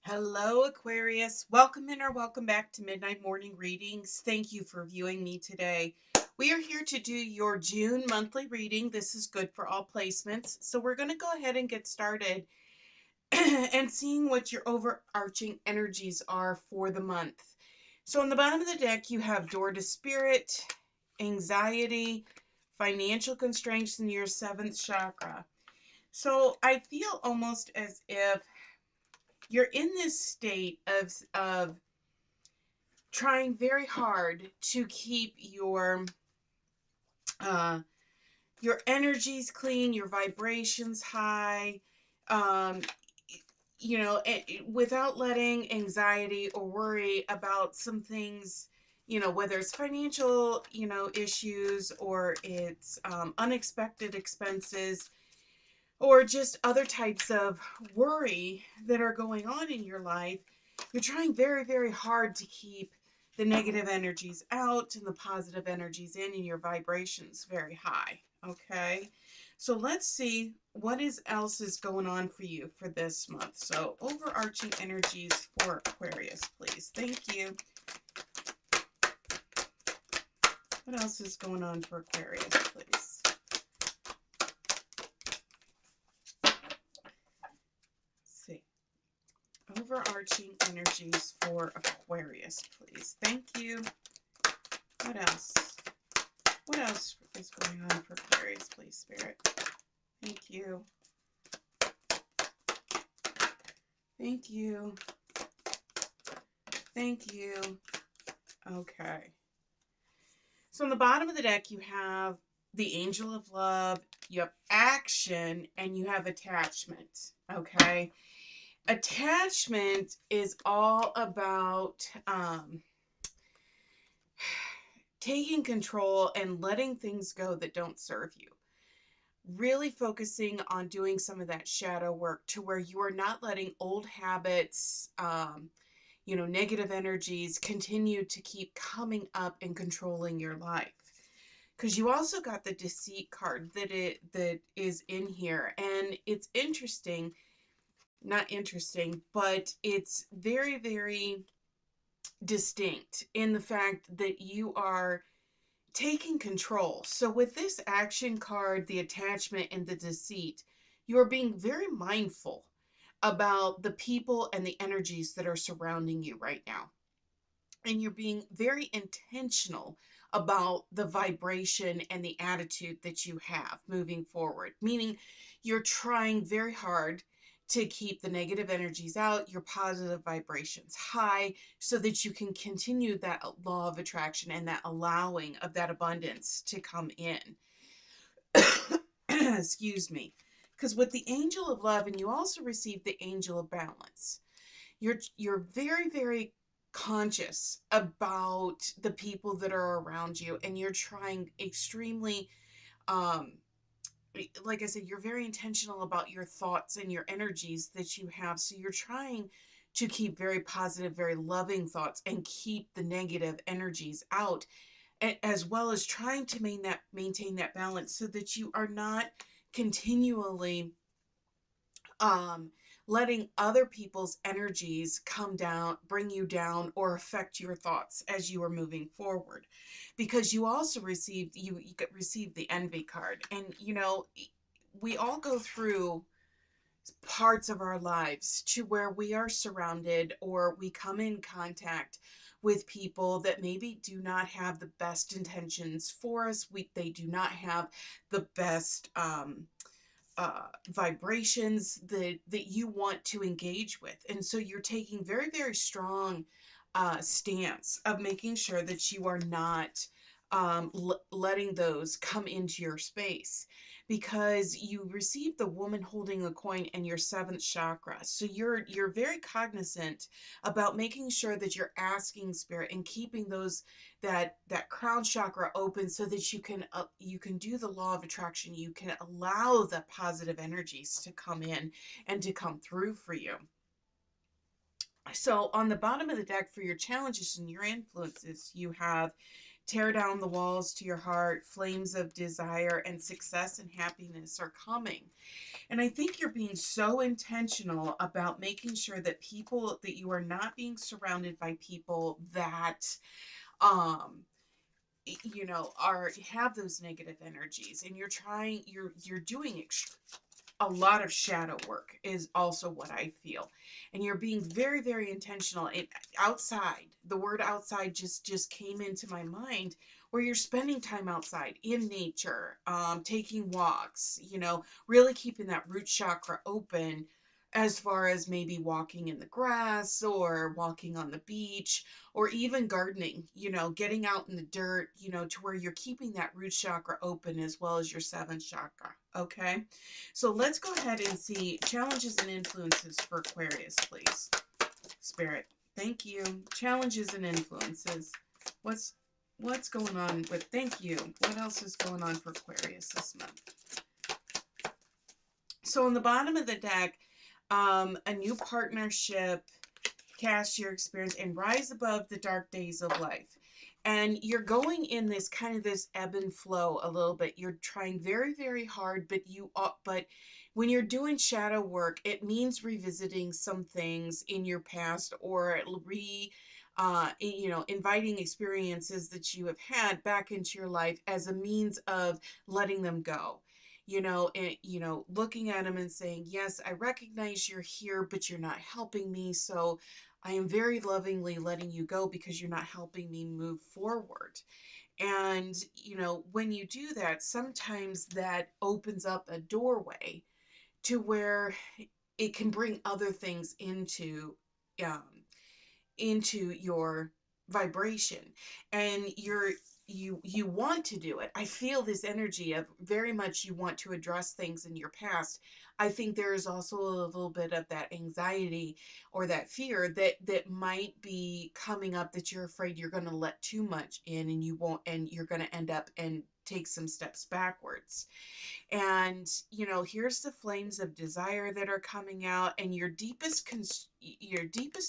Hello, Aquarius. Welcome in or welcome back to Midnight Morning Readings. Thank you for viewing me today. We are here to do your June monthly reading. This is good for all placements. So we're going to go ahead and get started and seeing what your overarching energies are for the month. So on the bottom of the deck, you have Door to Spirit, Anxiety, Financial Constraints in your seventh chakra. So I feel almost as if you're in this state of trying very hard to keep uh, your energies clean, your vibrations high, um, without letting anxiety or worry about some things, whether it's financial, issues or it's unexpected expenses or just other types of worry that are going on in your life. You're trying very, very hard to keep the negative energies out and the positive energies in, and your vibrations very high. Okay, so let's see what else is going on for you for this month. So overarching energies for Aquarius, please. Thank you. What else is going on for Aquarius, please? Overarching energies for Aquarius, please. Thank you. What else? What else is going on for Aquarius, please, Spirit? Thank you. Thank you. Thank you. Okay. So on the bottom of the deck, you have the Angel of Love, you have action, and you have attachment. Okay. Attachment is all about taking control and letting things go that don't serve you. Really focusing on doing some of that shadow work to where you are not letting old habits, negative energies continue to keep coming up and controlling your life. Because you also got the Deceit card that is in here, and it's interesting. Not interesting, but it's very, very distinct in the fact that you are taking control. So with this action card, the attachment and the deceit, you are being very mindful about the people and the energies that are surrounding you right now. And you're being very intentional about the vibration and the attitude that you have moving forward, meaning you're trying very hard to keep the negative energies out, your positive vibrations high, so that you can continue that law of attraction and that allowing of that abundance to come in. Excuse me. Because with the Angel of Love, and you also receive the Angel of Balance, you're very, very conscious about the people that are around you, and you're trying extremely, like I said, you're very intentional about your thoughts and your energies that you have. So you're trying to keep very positive, very loving thoughts and keep the negative energies out, as well as trying to maintain that balance so that you are not continually um, letting other people's energies come down, bring you down, or affect your thoughts as you are moving forward. Because you also received the envy card, and we all go through parts of our lives to where we are surrounded or we come in contact with people that maybe do not have the best intentions for us. They do not have the best vibrations that you want to engage with. And so you're taking very, very strong stance of making sure that you are not letting those come into your space, because you received the Woman Holding a Coin in your seventh chakra. So you're very cognizant about making sure that you're asking Spirit and keeping that crown chakra open so that you can do the law of attraction. You can allow the positive energies to come in and to come through for you. So on the bottom of the deck for your challenges and your influences, you have Tear down the walls to your heart. Flames of desire and success and happiness are coming. And I think you're being so intentional about making sure that you are not being surrounded by people that, um, have those negative energies, and you're doing a lot of shadow work is also what I feel. And you're being very, very intentional. And outside, the word outside just came into my mind, where you're spending time outside in nature, taking walks, really keeping that root chakra open, as far as maybe walking in the grass or walking on the beach, or even gardening, getting out in the dirt, to where you're keeping that root chakra open, as well as your seventh chakra. Okay. So let's go ahead and see challenges and influences for Aquarius, please. Spirit, thank you. Challenges and influences. What's going on with, thank you. What else is going on for Aquarius this month? So on the bottom of the deck, a new partnership, cast your experience, and rise above the dark days of life. And you're going in this kind of this ebb and flow a little bit. You're trying very, very hard, but when you're doing shadow work, it means revisiting some things in your past, or inviting experiences that you have had back into your life as a means of letting them go. Looking at them and saying, yes, I recognize you're here, but you're not helping me. So I am very lovingly letting you go, because you're not helping me move forward. And, when you do that, sometimes that opens up a doorway to where it can bring other things um, into your vibration, and you want to do it. I feel this energy of very much you want to address things in your past. I think there is also a little bit of that anxiety or that fear that might be coming up, that you're afraid you're going to let too much in, and you won't, and you're going to end up and take some steps backwards. And here's the flames of desire that are coming out, and your deepest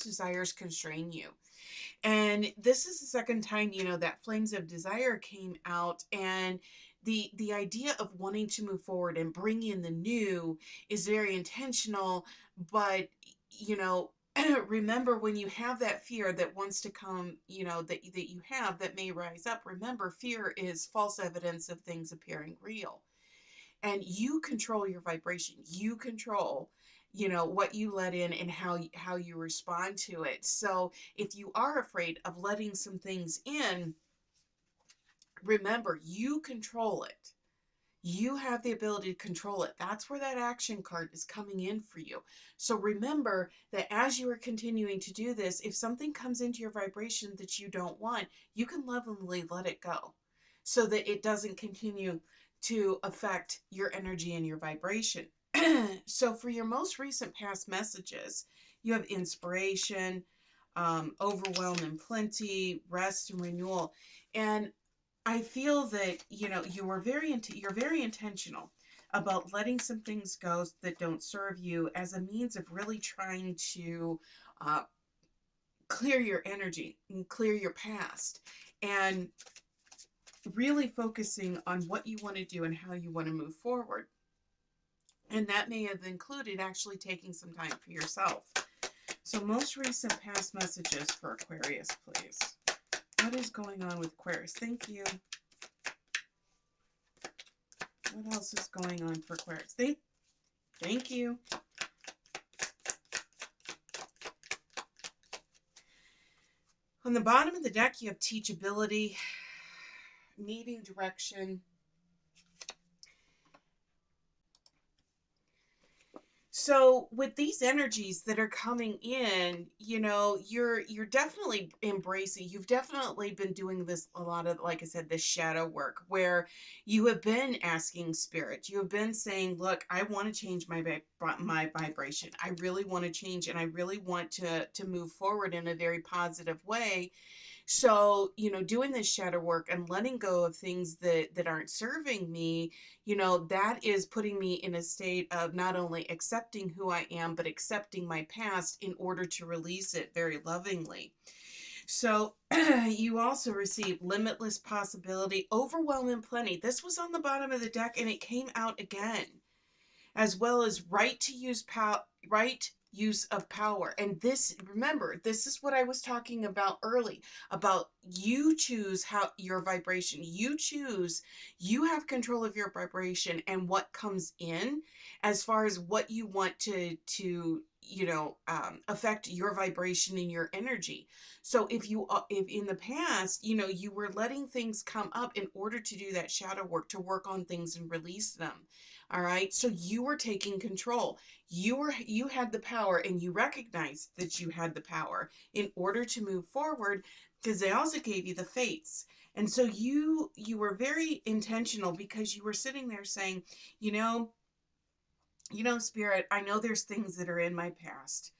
desires constrain you. And this is the second time, that flames of desire came out, and the idea of wanting to move forward and bring in the new is very intentional. But remember, when you have that fear that wants to come, that you have, that may rise up, remember, fear is false evidence of things appearing real. And you control your vibration. You control, what you let in, and how you respond to it. So if you are afraid of letting some things in, remember, you control it. You have the ability to control it. That's where that action card is coming in for you. So remember that as you are continuing to do this, if something comes into your vibration that you don't want, you can lovingly let it go, so that it doesn't continue to affect your energy and your vibration. So for your most recent past messages, you have inspiration, overwhelm and plenty, rest and renewal. And I feel that, you're very intentional about letting some things go that don't serve you, as a means of really trying to clear your energy and clear your past, and really focusing on what you want to do and how you want to move forward. And that may have included actually taking some time for yourself. So most recent past messages for Aquarius, please. What is going on with Aquarius? Thank you. What else is going on for Aquarius? Thank you. On the bottom of the deck, you have teachability, needing direction. So with these energies that are coming in, you're definitely embracing. You've definitely been doing this a lot of, like I said, this shadow work, where you have been asking spirit. You have been saying, look, I want to change my vibration. I really want to change, and I really want to move forward in a very positive way. So, doing this shadow work and letting go of things that aren't serving me, that is putting me in a state of not only accepting who I am, but accepting my past in order to release it very lovingly. So you also receive limitless possibility, overwhelm and plenty. This was on the bottom of the deck and it came out again, as well as right use of power. And this, remember, this is what I was talking about early, about you choose how your vibration, you choose, you have control of your vibration and what comes in, as far as what you want to affect your vibration and your energy. So if in the past, you were letting things come up in order to do that shadow work, to work on things and release them. All right. So you were taking control. You had the power, and you recognized that you had the power in order to move forward, because they also gave you the fates. And so you were very intentional, because you were sitting there saying, you know, Spirit, I know there's things that are in my past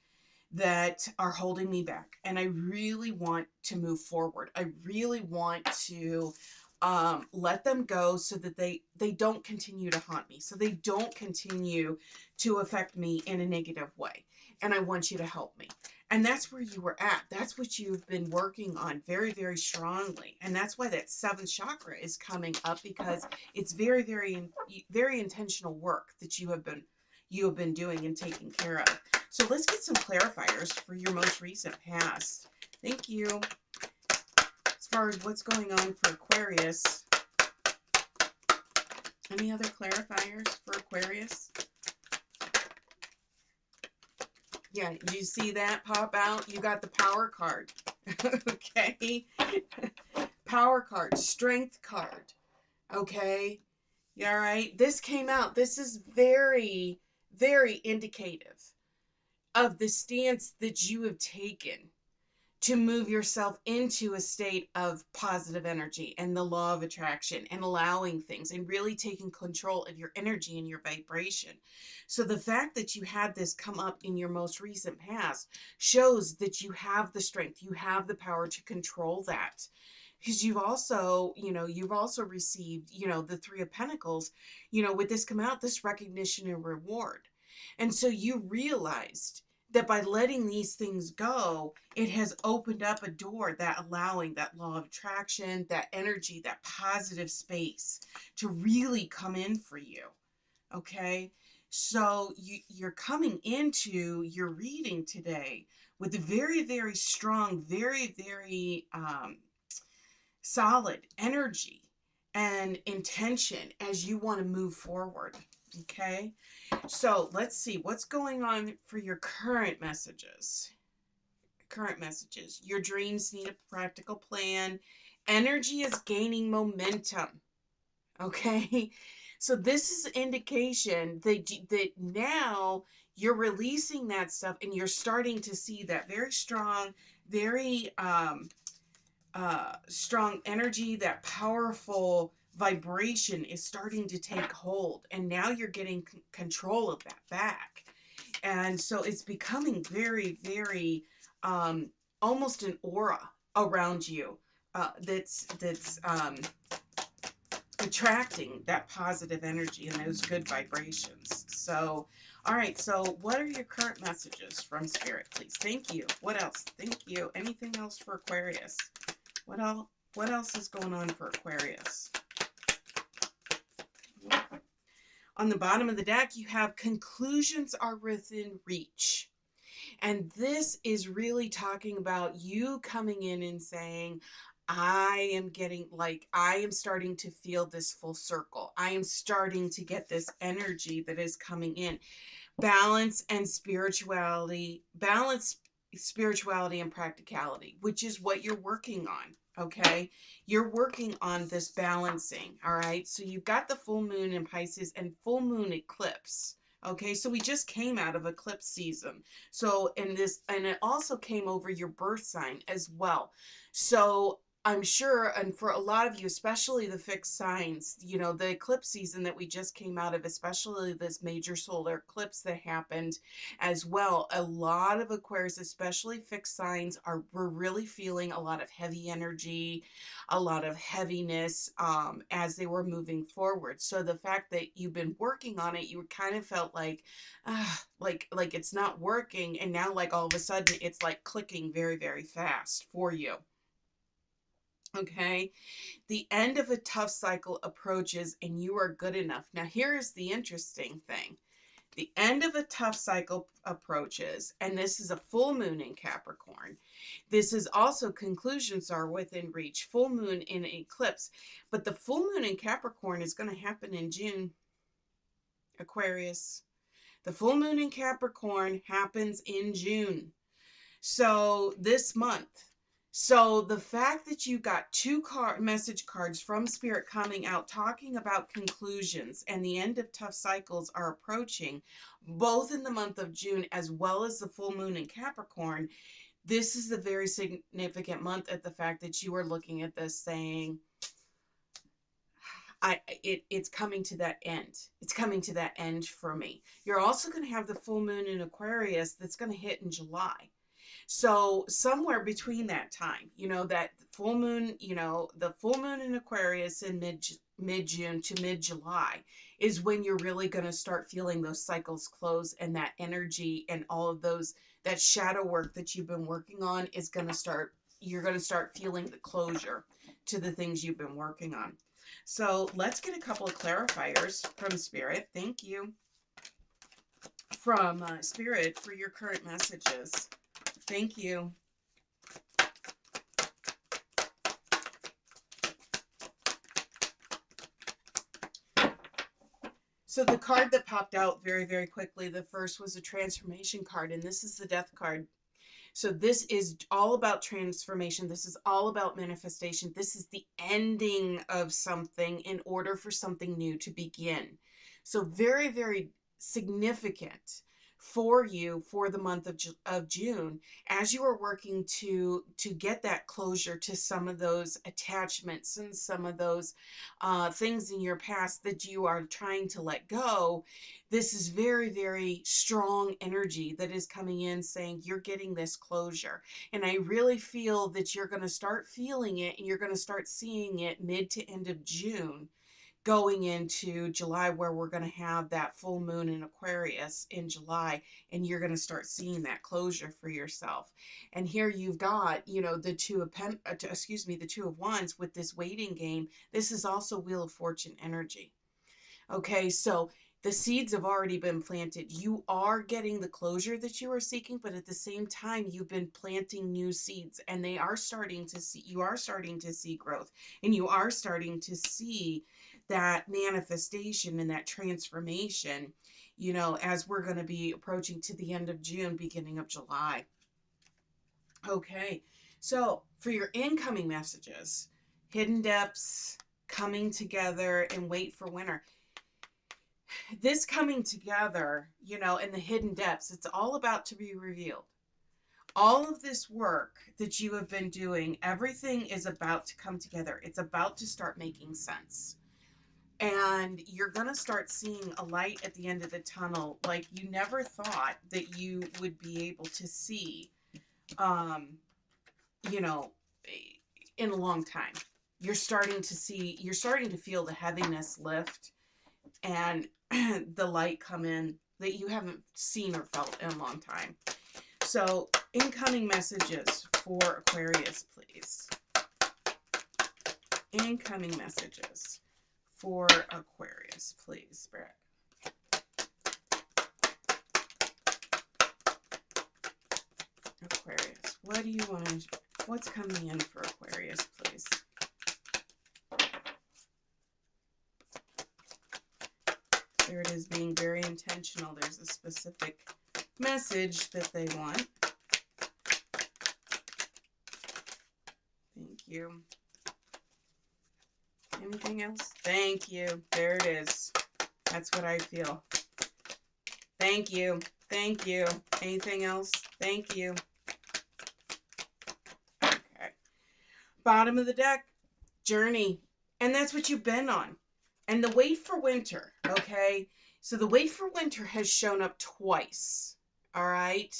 that are holding me back, and I really want to move forward. I really want to let them go, so that they don't continue to haunt me, so they don't continue to affect me in a negative way. And I want you to help me. And that's where you were at. That's what you've been working on very, very strongly. And that's why that seventh chakra is coming up, because it's very, very, very intentional work that you have been doing and taking care of. So let's get some clarifiers for your most recent past. Thank you. As far as what's going on for Aquarius, any other clarifiers for Aquarius? Yeah, you see that pop out? You got the power card. Okay. Power card, strength card. Okay. Yeah, all right. This came out. This is very, very indicative of the stance that you have taken to move yourself into a state of positive energy and the law of attraction, and allowing things and really taking control of your energy and your vibration. So the fact that you had this come up in your most recent past shows that you have the strength, you have the power to control that. Because you've also received, the Three of Pentacles, with this come out, this recognition and reward. And so you realized that by letting these things go, it has opened up a door, that allowing that law of attraction, that energy, that positive space to really come in for you. Okay. So you're coming into your reading today with a very, very strong, very, very solid energy and intention as you want to move forward. Okay. So let's see what's going on for your current messages. Current messages. Your dreams need a practical plan. Energy is gaining momentum. Okay. So this is indication that now you're releasing that stuff, and you're starting to see that very strong, very strong energy, that powerful vibration is starting to take hold, and now you're getting control of that back. And so it's becoming very, very almost an aura around you, that's attracting that positive energy and those good vibrations. So all right, so what are your current messages from Spirit, please? Thank you. What else? Thank you. Anything else for Aquarius? What else is going on for Aquarius? On the bottom of the deck, you have conclusions are within reach. And this is really talking about you coming in and saying, I am starting to feel this full circle. I am starting to get this energy that is coming in. Balance, spirituality and practicality, which is what you're working on. Okay, you're working on this balancing. All right, so you've got the full moon in Pisces and full moon eclipse. Okay, so we just came out of eclipse season. So and it also came over your birth sign as well. So I'm sure, and for a lot of you, especially the fixed signs, you know, the eclipse season that we just came out of, especially this major solar eclipse that happened as well, a lot of Aquarius, especially fixed signs, were really feeling a lot of heavy energy, a lot of heaviness as they were moving forward. So the fact that you've been working on it, you kind of felt like, like it's not working, and now like all of a sudden it's like clicking very, very fast for you. Okay, the end of a tough cycle approaches and you are good enough. Now, here's the interesting thing. The end of a tough cycle approaches, and this is a full moon in Capricorn. This is also conclusions are within reach, full moon in eclipse. But the full moon in Capricorn is going to happen in June, Aquarius. The full moon in Capricorn happens in June. So this month. So the fact that you got two message cards from Spirit coming out talking about conclusions and the end of tough cycles are approaching, both in the month of June as well as the full moon in Capricorn, this is a very significant month at the fact that you are looking at this saying, it's coming to that end. It's coming to that end for me. You're also going to have the full moon in Aquarius that's going to hit in July. So somewhere between that time, you know, that full moon, you know, the full moon in Aquarius in mid-June to mid-July is when you're really going to start feeling those cycles close, and that energy and all of those, that shadow work that you've been working on is going to start, you're going to start feeling the closure to the things you've been working on. So let's get a couple of clarifiers from Spirit. Thank you from Spirit for your current messages. Thank you. So the card that popped out very, very quickly, the first was a transformation card, and this is the Death card. So this is all about transformation. This is all about manifestation. This is the ending of something in order for something new to begin. So very, very significant for you for the month of June as you are working to get that closure to some of those attachments and some of those things in your past that you are trying to let go. This is very, very strong energy that is coming in saying you're getting this closure. And I really feel that you're going to start feeling it and you're going to start seeing it mid to end of June, going into July, where we're going to have that full moon in Aquarius in July, and you're going to start seeing that closure for yourself. And here you've got, you know, the two of wands with this waiting game. This is also Wheel of Fortune energy. Okay, so the seeds have already been planted. You are getting the closure that you are seeking, but at the same time, you've been planting new seeds, and they are starting to see, you are starting to see growth, and you are starting to see that manifestation and that transformation, you know, as we're going to be approaching to the end of June, beginning of July. Okay, so for your incoming messages, hidden depths, coming together, and wait for winter. This coming together, you know, in the hidden depths, it's all about to be revealed. All of this work that you have been doing, everything is about to come together. It's about to start making sense. And you're going to start seeing a light at the end of the tunnel like you never thought that you would be able to see, you know, in a long time. You're starting to feel the heaviness lift and the light come in that you haven't seen or felt in a long time. So, incoming messages for Aquarius, please. Incoming messages for Aquarius, please, Spirit. Aquarius, what do you want? What's coming in for Aquarius, please? There it is, being very intentional. There's a specific message that they want. Thank you. Anything else? Thank you. There it is. That's what I feel. Thank you. Thank you. Anything else? Thank you. Okay. Bottom of the deck, journey. And that's what you've been on. And the wait for winter, okay? So the wait for winter has shown up twice, all right?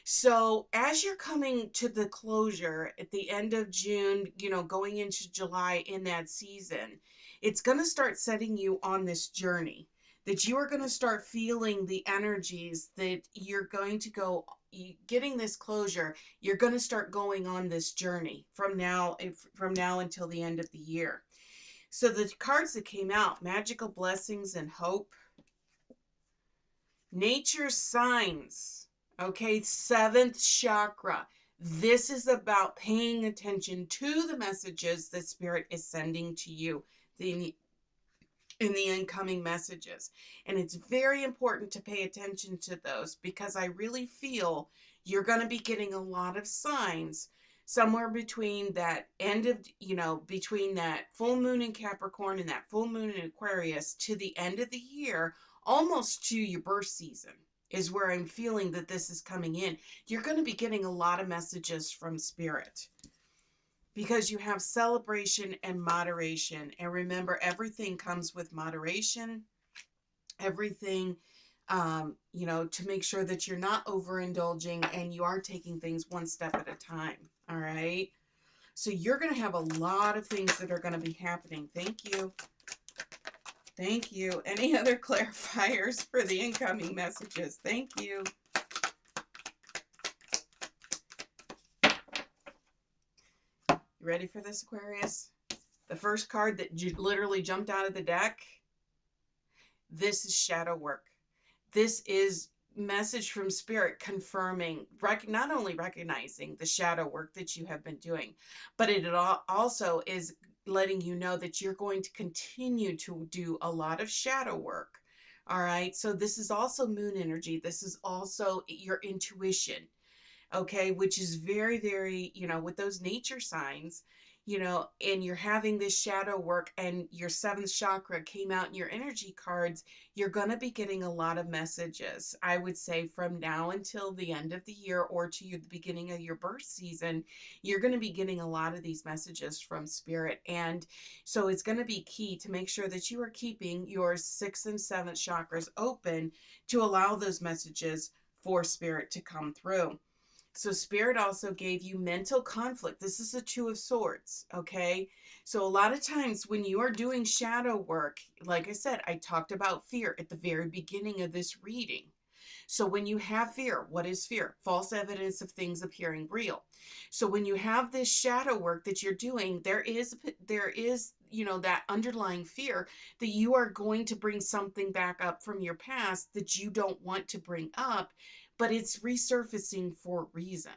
So as you're coming to the closure at the end of June, going into July in that season, it's going to start setting you on this journey that you are going to start feeling the energies that you're going to go getting this closure. You're going to start going on this journey from now until the end of the year. So the cards that came out, magical blessings and hope, nature signs, okay, seventh chakra. This is about paying attention to the messages that Spirit is sending to you in the incoming messages. And it's very important to pay attention to those, because I really feel you're going to be getting a lot of signs somewhere between that between that full moon in Capricorn and that full moon in Aquarius to the end of the year, almost to your birth season, is where I'm feeling that this is coming in. You're going to be getting a lot of messages from Spirit, because you have celebration and moderation. And remember, everything comes with moderation. Everything, to make sure that you're not overindulging and you are taking things one step at a time. All right. So you're going to have a lot of things that are going to be happening. Thank you. Thank you. Any other clarifiers for the incoming messages? Thank you. You ready for this, Aquarius? The first card that literally jumped out of the deck. This is shadow work. This is message from Spirit confirming, not only recognizing the shadow work that you have been doing, but it also is letting you know that you're going to continue to do a lot of shadow work. All right. So this is also moon energy. This is also your intuition. Okay. Which is very, very, with those nature signs, and you're having this shadow work and your seventh chakra came out in your energy cards, you're going to be getting a lot of messages. I would say from now until the end of the year, or to the beginning of your birth season, you're going to be getting a lot of these messages from Spirit. And so it's going to be key to make sure that you are keeping your sixth and seventh chakras open to allow those messages for Spirit to come through. So Spirit also gave you mental conflict. This is a Two of Swords, okay? So a lot of times when you are doing shadow work, like I said, I talked about fear at the very beginning of this reading. So when you have fear, what is fear? False evidence of things appearing real. So when you have this shadow work that you're doing, there is that underlying fear that you are going to bring something back up from your past that you don't want to bring up, but it's resurfacing for a reason.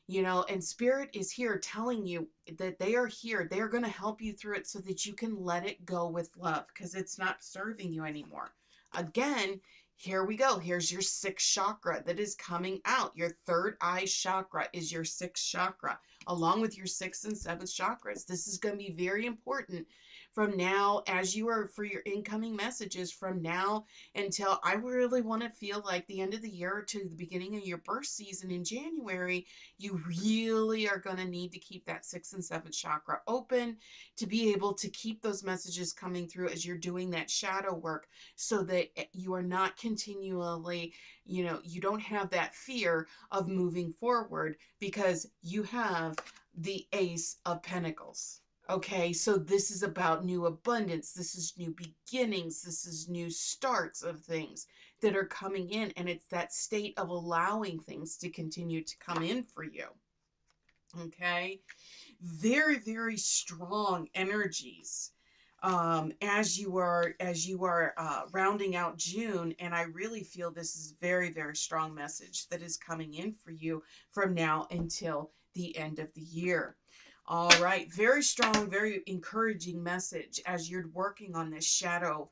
And Spirit is here telling you that they are here. They're going to help you through it so that you can let it go with love, because it's not serving you anymore. Again, here we go. Here's your sixth chakra that is coming out. Your third eye chakra is your sixth chakra, along with your sixth and seventh chakras. This is going to be very important from now, as you are for your incoming messages from now until I really want to feel like the end of the year to the beginning of your birth season in January. You really are going to need to keep that sixth and seventh chakra open to be able to keep those messages coming through as you're doing that shadow work, so that you are not continually, you don't have that fear of moving forward, because you have the Ace of Pentacles. Okay, so this is about new abundance. This is new beginnings. This is new starts of things that are coming in. And it's that state of allowing things to continue to come in for you. Okay, very, very strong energies as you are rounding out June. And I really feel this is a very, very strong message that is coming in for you from now until the end of the year. All right, very strong, very encouraging message as you're working on this shadow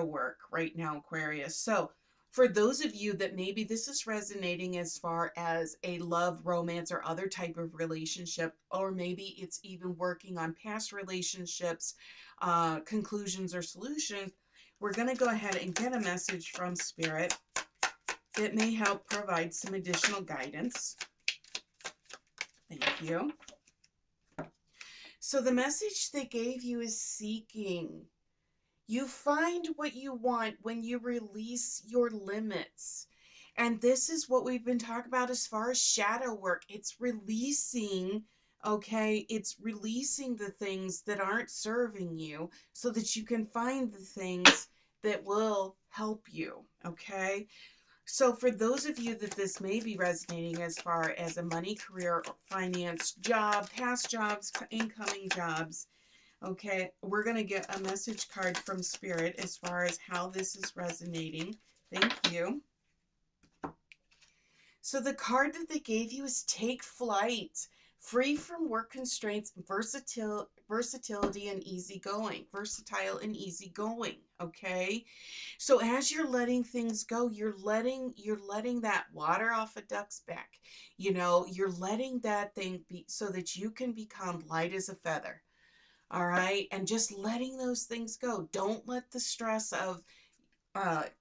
work right now, Aquarius. So for those of you that maybe this is resonating as far as a love, romance, or other type of relationship, or maybe it's even working on past relationships, conclusions or solutions, we're going to go ahead and get a message from Spirit that may help provide some additional guidance. Thank you. So the message they gave you is seeking. You find what you want when you release your limits. And this is what we've been talking about as far as shadow work. It's releasing, okay? It's releasing the things that aren't serving you so that you can find the things that will help you, okay? So for those of you that this may be resonating as far as a money, career, finance, job, past jobs, incoming jobs, okay, we're going to get a message card from Spirit as far as how this is resonating. Thank you. So the card that they gave you is take flight. Free from work constraints, versatility and easygoing. Versatile and easygoing, okay? So as you're letting things go, you're letting that water off a duck's back. You know, you're letting that thing be so that you can become light as a feather. All right. And just letting those things go. Don't let the stress of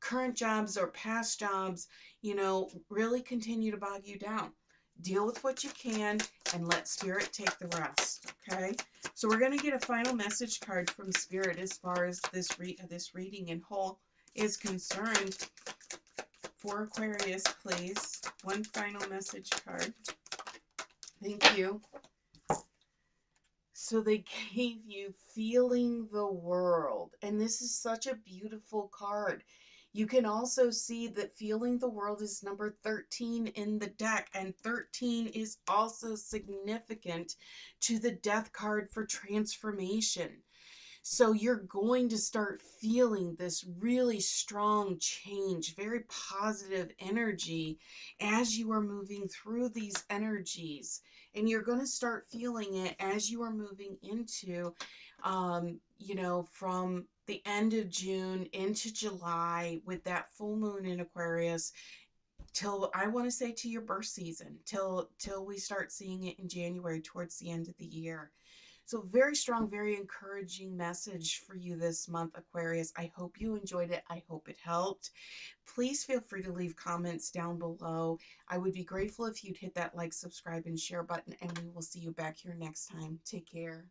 current jobs or past jobs, really continue to bog you down. Deal with what you can and let Spirit take the rest. Okay. So we're going to get a final message card from Spirit as far as this reading in whole is concerned. For Aquarius, please. One final message card. Thank you. So they gave you feeling the world. And this is such a beautiful card. You can also see that feeling the world is number 13 in the deck. And 13 is also significant to the death card for transformation. So you're going to start feeling this really strong change, very positive energy as you are moving through these energies. And you're going to start feeling it as you are moving into, from the end of June into July with that full moon in Aquarius till I want to say to your birth season, till we start seeing it in January towards the end of the year. So very strong, very encouraging message for you this month, Aquarius. I hope you enjoyed it. I hope it helped. Please feel free to leave comments down below. I would be grateful if you'd hit that like, subscribe, and share button, and we will see you back here next time. Take care.